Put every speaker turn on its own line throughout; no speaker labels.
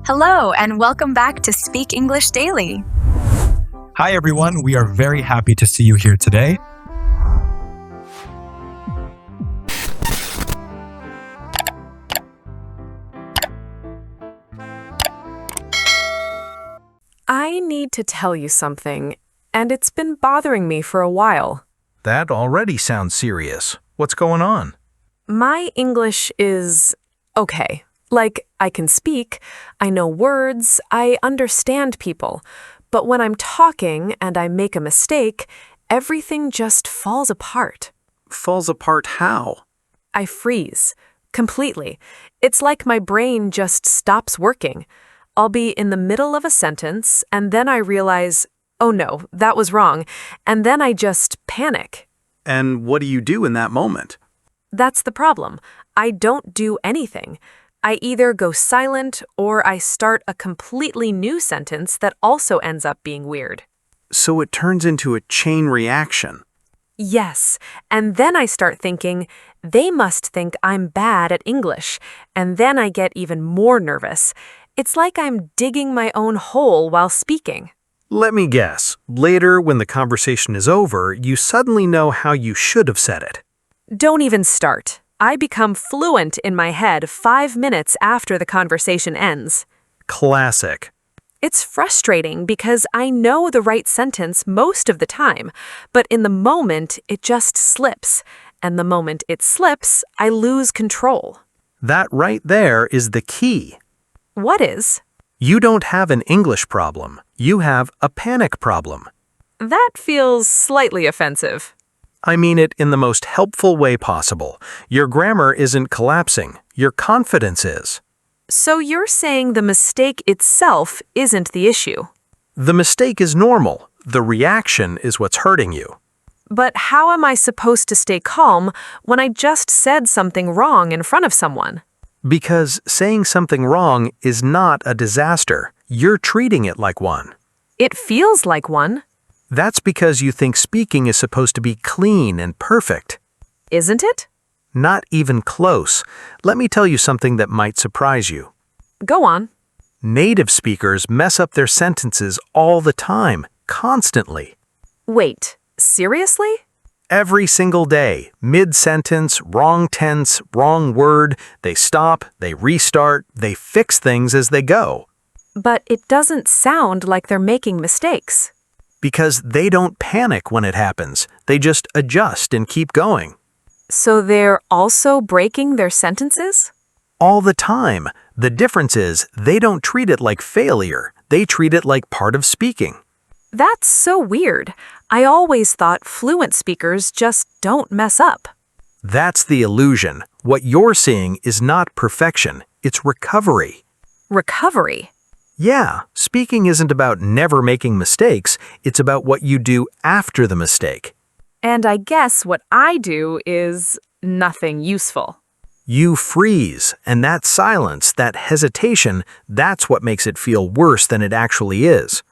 Hello, and welcome back to Speak English Daily.
Hi, everyone. We are very happy to see you here today.
I need to tell you something, and it's been bothering me for a while.
That already sounds serious. What's going on?
My English is okay. Like, I can speak, I know words, I understand people. But when I'm talking and I make a mistake, everything just falls apart.
Falls apart how?
I freeze. Completely. It's like my brain just stops working. I'll be in the middle of a sentence, and then I realize, oh no, that was wrong, and then I just panic.
And what do you do in that moment?
That's the problem. I don't do anything. I either go silent or I start a completely new sentence that also ends up being weird.
So it turns into a chain reaction.
Yes, and then I start thinking, they must think I'm bad at English, and then I get even more nervous. It's like I'm digging my own hole while speaking.
Let me guess. Later, when the conversation is over, you suddenly know how you should have said it.
Don't even start. I become fluent in my head 5 minutes after the conversation ends.
Classic.
It's frustrating because I know the right sentence most of the time, but in the moment, it just slips. And the moment it slips, I lose control.
That right there is the key.
What is?
You don't have an English problem. You have a panic problem.
That feels slightly offensive.
I mean it in the most helpful way possible. Your grammar isn't collapsing. Your confidence is.
So you're saying the mistake itself isn't the issue.
The mistake is normal. The reaction is what's hurting you.
But how am I supposed to stay calm when I just said something wrong in front of someone?
Because saying something wrong is not a disaster. You're treating it like one.
It feels like one.
That's because you think speaking is supposed to be clean and perfect.
Isn't it?
Not even close. Let me tell you something that might surprise you.
Go on.
Native speakers mess up their sentences all the time, constantly.
Wait, seriously?
Every single day, mid-sentence, wrong tense, wrong word, they stop, they restart, they fix things as they go.
But it doesn't sound like they're making mistakes.
Because they don't panic when it happens. They just adjust and keep going.
So they're also breaking their sentences?
All the time. The difference is they don't treat it like failure. They treat it like part of speaking.
That's so weird. I always thought fluent speakers just don't mess up.
That's the illusion. What you're seeing is not perfection. It's recovery.
Recovery?
Yeah, speaking isn't about never making mistakes. It's about what you do after the mistake.
And I guess what I do is nothing useful.
You freeze, and that silence, that hesitation, that's what makes it feel worse than it actually is.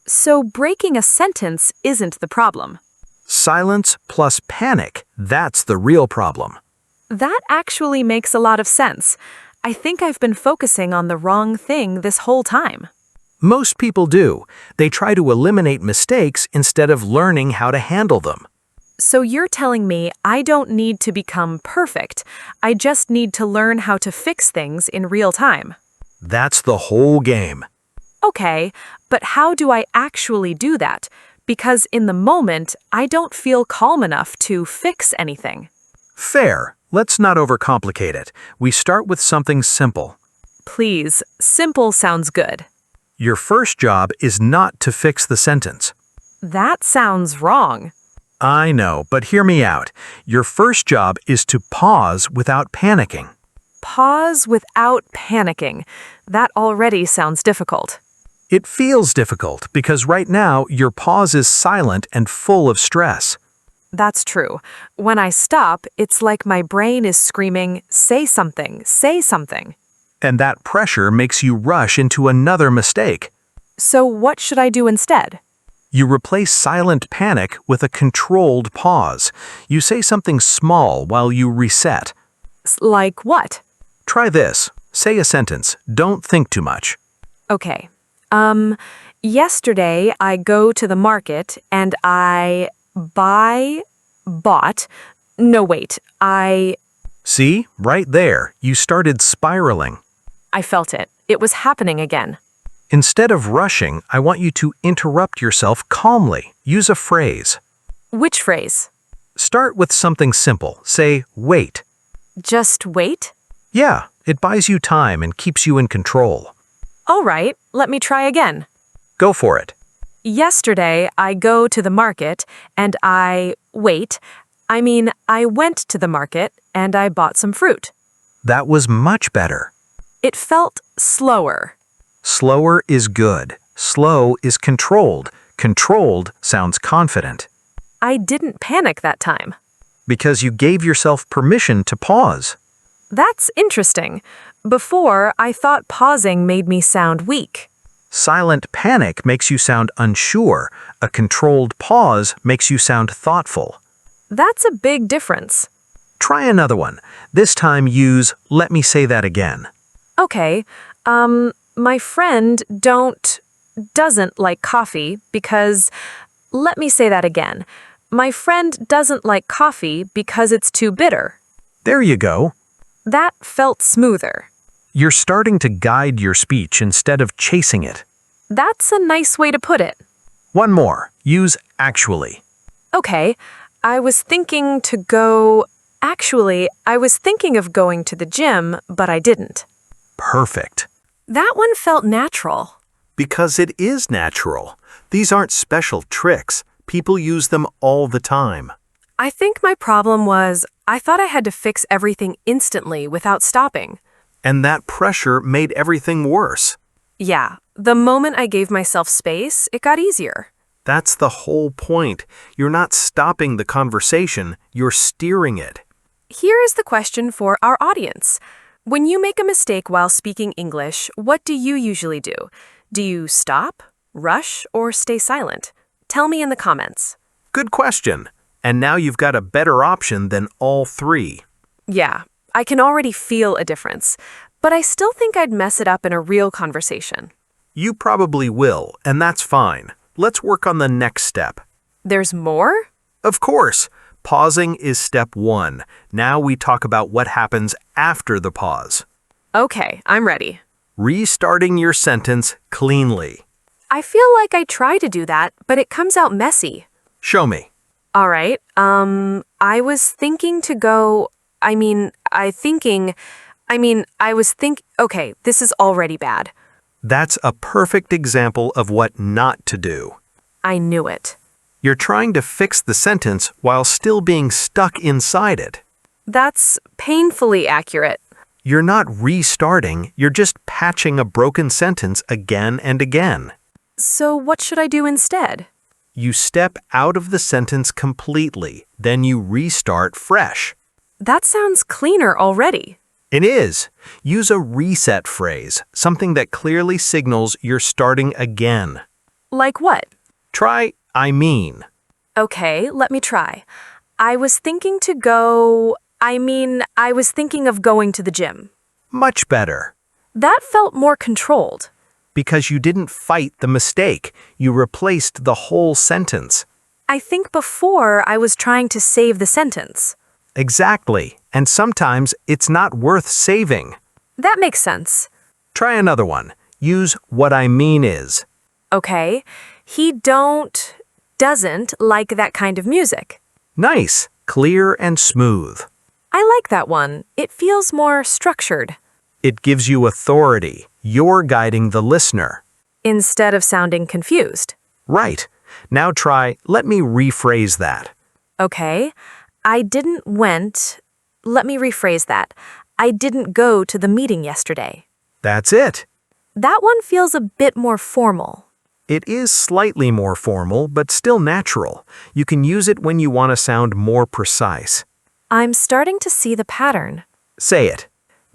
So breaking a sentence isn't the problem.
Silence plus panic, that's the real problem.
That actually makes a lot of sense. I think I've been focusing on the wrong thing this whole time.
Most people do. They try to eliminate mistakes instead of learning how to handle them.
So you're telling me I don't need to become perfect. I just need to learn how to fix things in real time.
That's the whole game.
Okay, but how do I actually do that? Because in the moment, I don't feel calm enough to fix anything.
Fair. Let's not overcomplicate it. We start with something simple.
Please, simple sounds good.
Your first job is not to fix the sentence.
That sounds wrong.
I know, but hear me out. Your first job is to pause without panicking.
Pause without panicking. That already sounds difficult.
It feels difficult because right now your pause is silent and full of stress.
That's true. When I stop, it's like my brain is screaming, say something, say something.
And that pressure makes you rush into another mistake.
So what should I do instead?
You replace silent panic with a controlled pause. You say something small while you reset.
Like what?
Try this. Say a sentence. Don't think too much.
Okay. Yesterday I go to the market and I bought. No, wait.
See, right there, you started spiraling.
I felt it. It was happening again.
Instead of rushing, I want you to interrupt yourself calmly. Use a phrase.
Which phrase?
Start with something simple. Say, wait.
Just wait?
Yeah, it buys you time and keeps you in control.
All right, let me try again.
Go for it.
Yesterday I go to the market and I went to the market and I bought some fruit.
That was much better.
It felt slower.
Slower is good. Slow is controlled. Controlled sounds confident.
I didn't panic that time.
Because you gave yourself permission to pause.
That's interesting. Before, I thought pausing made me sound weak.
Silent panic makes you sound unsure. A controlled pause makes you sound thoughtful.
That's a big difference.
Try another one. This time use, let me say that again.
Okay, my friend doesn't like coffee because, let me say that again. My friend doesn't like coffee because it's too bitter.
There you go.
That felt smoother.
You're starting to guide your speech instead of chasing it.
That's a nice way to put it.
One more. Use actually.
Okay, I was thinking of going to the gym, but I didn't.
Perfect.
That one felt natural.
Because it is natural. These aren't special tricks. People use them all the time.
I think my problem was I thought I had to fix everything instantly without stopping.
And that pressure made everything worse.
Yeah, the moment I gave myself space, it got easier.
That's the whole point. You're not stopping the conversation, you're steering it.
Here is the question for our audience. When you make a mistake while speaking English, what do you usually do? Do you stop, rush, or stay silent? Tell me in the comments.
Good question. And now you've got a better option than all three.
Yeah, I can already feel a difference, but I still think I'd mess it up in a real conversation.
You probably will, and that's fine. Let's work on the next step.
There's more?
Of course. Pausing is step 1. Now we talk about what happens after the pause.
Okay, I'm ready.
Restarting your sentence cleanly.
I feel like I try to do that, but it comes out messy.
Show me.
All right, I was thinking to go, okay, this is already bad.
That's a perfect example of what not to do.
I knew it.
You're trying to fix the sentence while still being stuck inside it.
That's painfully accurate.
You're not restarting, you're just patching a broken sentence again and again.
So what should I do instead?
You step out of the sentence completely, then you restart fresh.
That sounds cleaner already.
It is. Use a reset phrase, something that clearly signals you're starting again.
Like what?
Try, I mean.
Okay, let me try. I was thinking of going to the gym.
Much better.
That felt more controlled.
Because you didn't fight the mistake. You replaced the whole sentence.
I think before I was trying to save the sentence.
Exactly. And sometimes it's not worth saving.
That makes sense.
Try another one. Use what I mean is.
Okay. He doesn't like that kind of music.
Nice. Clear and smooth.
I like that one. It feels more structured.
It gives you authority. You're guiding the listener.
Instead of sounding confused.
Right. Now try, let me rephrase that.
Okay. Let me rephrase that. I didn't go to the meeting yesterday.
That's it.
That one feels a bit more formal.
It is slightly more formal, but still natural. You can use it when you want to sound more precise.
I'm starting to see the pattern.
Say it.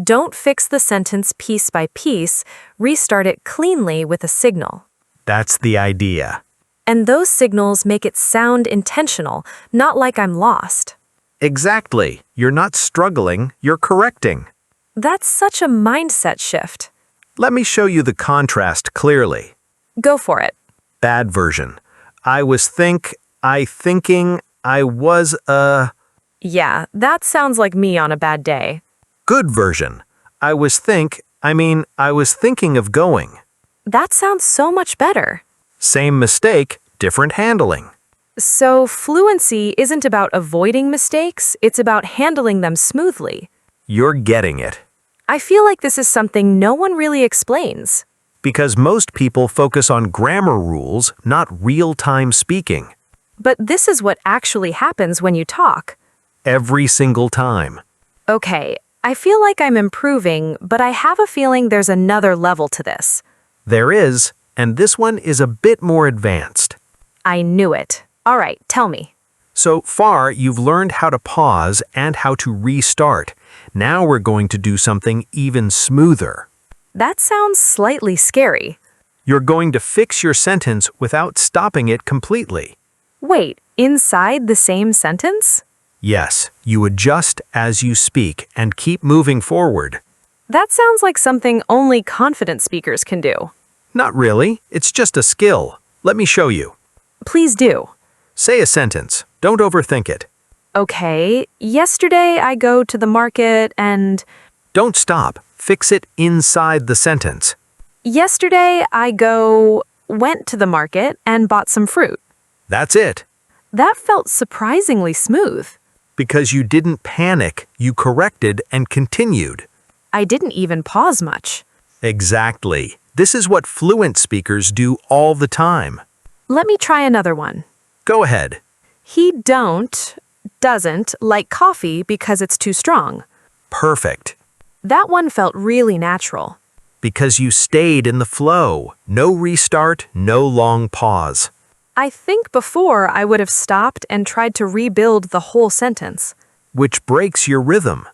Don't fix the sentence piece by piece, restart it cleanly with a signal.
That's the idea.
And those signals make it sound intentional, not like I'm lost.
Exactly. You're not struggling, you're correcting.
That's such a mindset shift.
Let me show you the contrast clearly.
Go for it.
Bad version. I was thinking, I was
Yeah, that sounds like me on a bad day.
Good version. I was thinking of going.
That sounds so much better.
Same mistake, different handling.
So, fluency isn't about avoiding mistakes, it's about handling them smoothly.
You're getting it.
I feel like this is something no one really explains.
Because most people focus on grammar rules, not real-time speaking.
But this is what actually happens when you talk.
Every single time.
Okay, I feel like I'm improving, but I have a feeling there's another level to this.
There is, and this one is a bit more advanced.
I knew it. All right, tell me.
So far, you've learned how to pause and how to restart. Now we're going to do something even smoother.
That sounds slightly scary.
You're going to fix your sentence without stopping it completely.
Wait, inside the same sentence?
Yes, you adjust as you speak and keep moving forward.
That sounds like something only confident speakers can do.
Not really, it's just a skill. Let me show you.
Please do.
Say a sentence. Don't overthink it.
Okay, yesterday I go to the market and...
Don't stop. Fix it inside the sentence.
Yesterday I went to the market and bought some fruit.
That's it.
That felt surprisingly smooth.
Because you didn't panic, you corrected and continued.
I didn't even pause much.
Exactly. This is what fluent speakers do all the time.
Let me try another one.
Go ahead.
He doesn't like coffee because it's too strong.
Perfect.
That one felt really natural.
Because you stayed in the flow. No restart, no long pause.
I think before I would have stopped and tried to rebuild the whole sentence.
Which breaks your rhythm.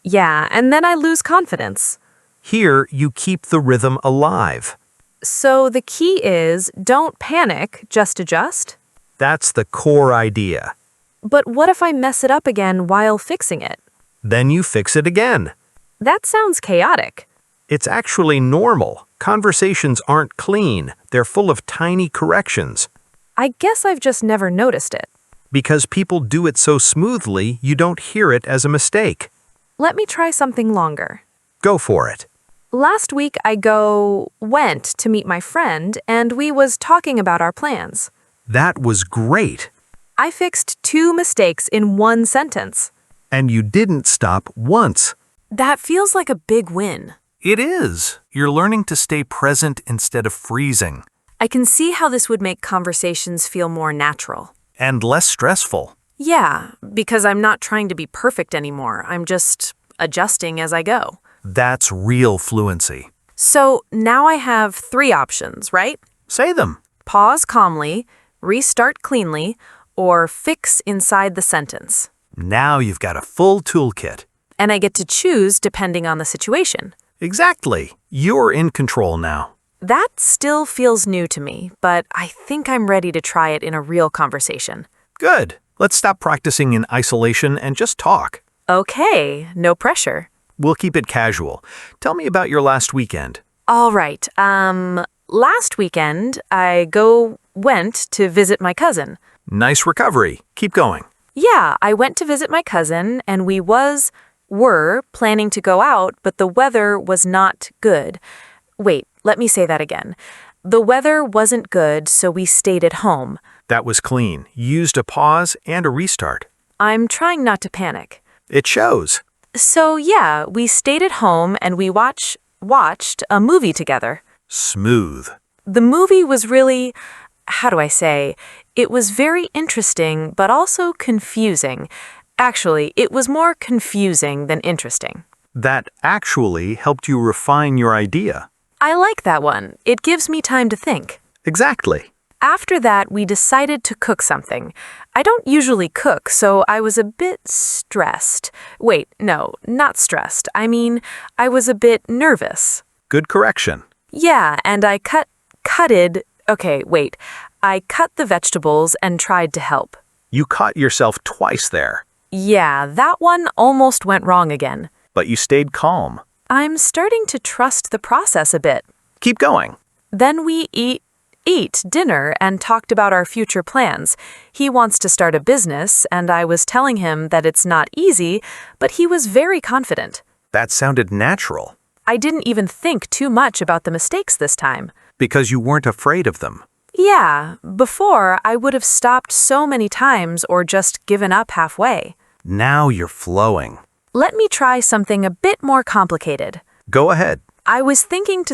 Yeah, and then I lose confidence.
Here, you keep the rhythm alive.
So the key is don't panic, just adjust.
That's the core idea.
But what if I mess it up again while fixing it?
Then you fix it again.
That sounds chaotic.
It's actually normal. Conversations aren't clean. They're full of tiny corrections.
I guess I've just never noticed it.
Because people do it so smoothly, you don't hear it as a mistake.
Let me try something longer.
Go for it.
Last week I went to meet my friend and we was talking about our plans.
That was great.
I fixed 2 mistakes in 1 sentence.
And you didn't stop once.
That feels like a big win.
It is. You're learning to stay present instead of freezing.
I can see how this would make conversations feel more natural.
And less stressful.
Yeah, because I'm not trying to be perfect anymore. I'm just adjusting as I go.
That's real fluency.
So now I have 3 options, right?
Say them.
Pause calmly, restart cleanly, or fix inside the sentence.
Now you've got a full toolkit.
And I get to choose depending on the situation.
Exactly. You're in control now.
That still feels new to me, but I think I'm ready to try it in a real conversation.
Good. Let's stop practicing in isolation and just talk.
Okay, no pressure.
We'll keep it casual. Tell me about your last weekend.
All right, last weekend I went to visit my cousin.
Nice recovery. Keep going.
Yeah, I went to visit my cousin and we were planning to go out, but the weather was not good. Wait, let me say that again. The weather wasn't good, so we stayed at home.
That was clean. You used a pause and a restart.
I'm trying not to panic.
It shows.
So yeah, we stayed at home and we watched a movie together.
Smooth.
The movie was really, how do I say, it was very interesting, but also confusing. Actually, it was more confusing than interesting.
That actually helped you refine your idea.
I like that one. It gives me time to think.
Exactly.
After that, we decided to cook something. I don't usually cook, so I was a bit stressed. Wait, no, not stressed. I mean, I was a bit nervous.
Good correction.
Yeah, and I cut the vegetables and tried to help.
You caught yourself twice there,
Yeah, that one almost went wrong again.
but you stayed calm.
I'm starting to trust the process a bit.
Keep going.
Then we eat dinner and talked about our future plans. He wants to start a business, and I was telling him that it's not easy, but he was very confident.
That sounded natural.
I didn't even think too much about the mistakes this time.
Because you weren't afraid of them.
Yeah, before I would have stopped so many times or just given up halfway.
Now you're flowing.
Let me try something a bit more complicated.
Go ahead.
I was thinking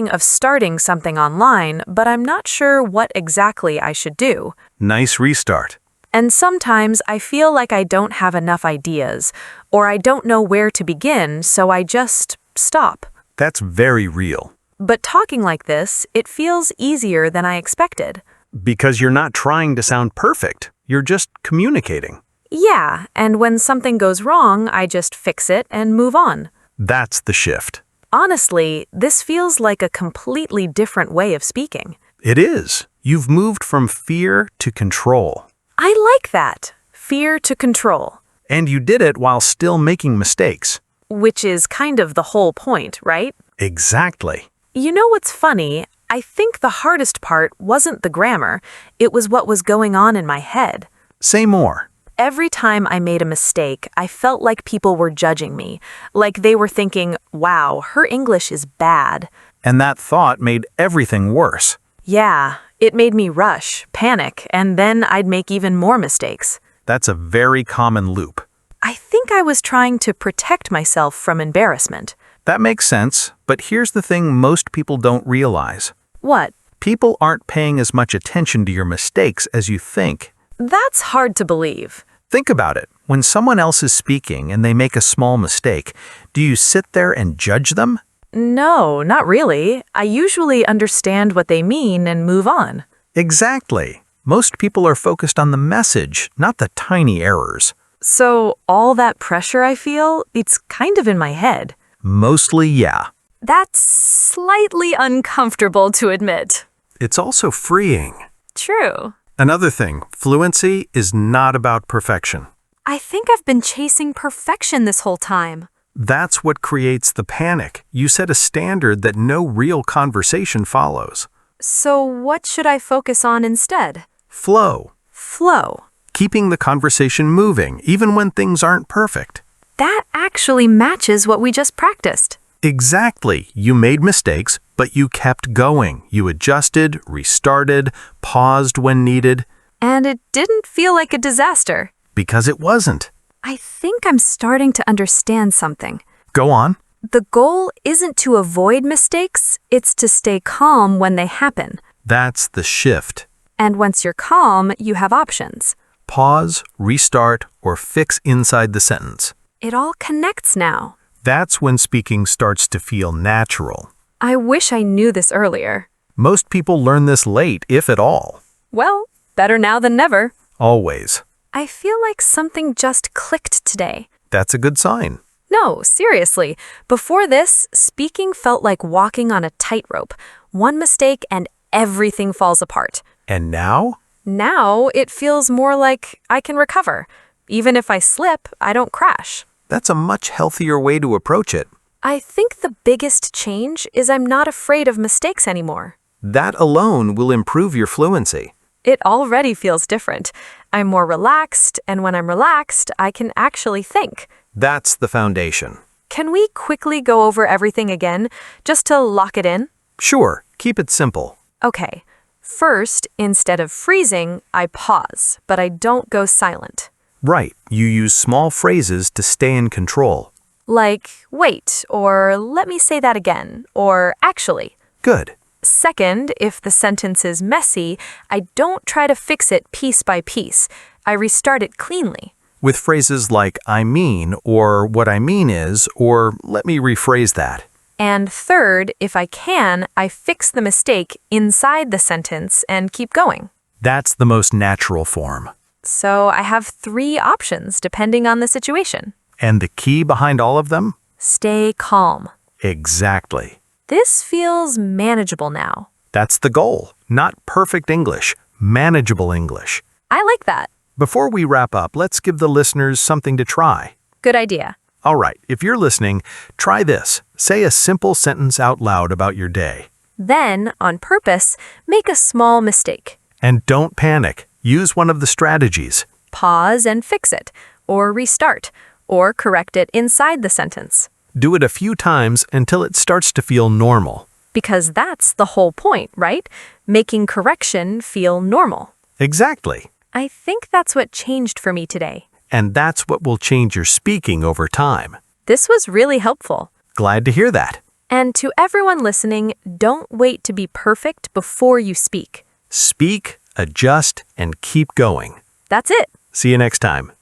of starting something online, but I'm not sure what exactly I should do.
Nice restart.
And sometimes I feel like I don't have enough ideas, or I don't know where to begin, so I just stop.
That's very real.
But talking like this, it feels easier than I expected.
Because you're not trying to sound perfect. You're just communicating.
Yeah, and when something goes wrong, I just fix it and move on.
That's the shift.
Honestly, this feels like a completely different way of speaking.
It is. You've moved from fear to control.
I like that. Fear to control.
And you did it while still making mistakes.
Which is kind of the whole point, right?
Exactly.
You know what's funny? I think the hardest part wasn't the grammar. It was what was going on in my head.
Say more.
Every time I made a mistake, I felt like people were judging me. Like they were thinking, wow, her English is bad.
And that thought made everything worse.
Yeah, it made me rush, panic, and then I'd make even more mistakes.
That's a very common loop.
I think I was trying to protect myself from embarrassment.
That makes sense, but here's the thing most people don't realize.
What?
People aren't paying as much attention to your mistakes as you think.
That's hard to believe.
Think about it. When someone else is speaking and they make a small mistake, do you sit there and judge them?
No, not really. I usually understand what they mean and move on.
Exactly. Most people are focused on the message, not the tiny errors.
So all that pressure I feel, it's kind of in my head.
Mostly, yeah.
That's slightly uncomfortable to admit.
It's also freeing.
True.
Another thing, fluency is not about perfection.
I think I've been chasing perfection this whole time.
That's what creates the panic. You set a standard that no real conversation follows.
So what should I focus on instead?
Flow.
Flow.
Keeping the conversation moving, even when things aren't perfect.
That actually matches what we just practiced.
Exactly. You made mistakes, but you kept going. You adjusted, restarted, paused when needed.
And it didn't feel like a disaster.
Because it wasn't.
I think I'm starting to understand something.
Go on.
The goal isn't to avoid mistakes, it's to stay calm when they happen.
That's the shift.
And once you're calm, you have options.
Pause, restart, or fix inside the sentence.
It all connects now.
That's when speaking starts to feel natural.
I wish I knew this earlier.
Most people learn this late, if at all.
Well, better now than never.
Always.
I feel like something just clicked today.
That's a good sign.
No, seriously. Before this, speaking felt like walking on a tightrope. One mistake and everything falls apart.
And now?
Now it feels more like I can recover. Even if I slip, I don't crash.
That's a much healthier way to approach it.
I think the biggest change is I'm not afraid of mistakes anymore.
That alone will improve your fluency.
It already feels different. I'm more relaxed, and when I'm relaxed, I can actually think.
That's the foundation.
Can we quickly go over everything again, just to lock it in?
Sure, keep it simple.
Okay. First, instead of freezing, I pause, but I don't go silent.
Right, you use small phrases to stay in control.
Like, wait, or let me say that again, or actually.
Good.
Second, if the sentence is messy, I don't try to fix it piece by piece. I restart it cleanly.
With phrases like I mean, or what I mean is, or let me rephrase that.
And third, if I can, I fix the mistake inside the sentence and keep going.
That's the most natural form.
So I have 3 options depending on the situation.
And the key behind all of them?
Stay calm.
Exactly.
This feels manageable now.
That's the goal. Not perfect English, manageable English.
I like that.
Before we wrap up, let's give the listeners something to try.
Good idea.
All right, if you're listening, try this. Say a simple sentence out loud about your day.
Then, on purpose, make a small mistake.
And don't panic. Use one of the strategies.
Pause and fix it, or restart, or correct it inside the sentence.
Do it a few times until it starts to feel normal.
Because that's the whole point, right? Making correction feel normal.
Exactly.
I think that's what changed for me today.
And that's what will change your speaking over time.
This was really helpful.
Glad to hear that.
And to everyone listening, don't wait to be perfect before you speak.
Speak, adjust, and keep going.
That's it.
See you next time.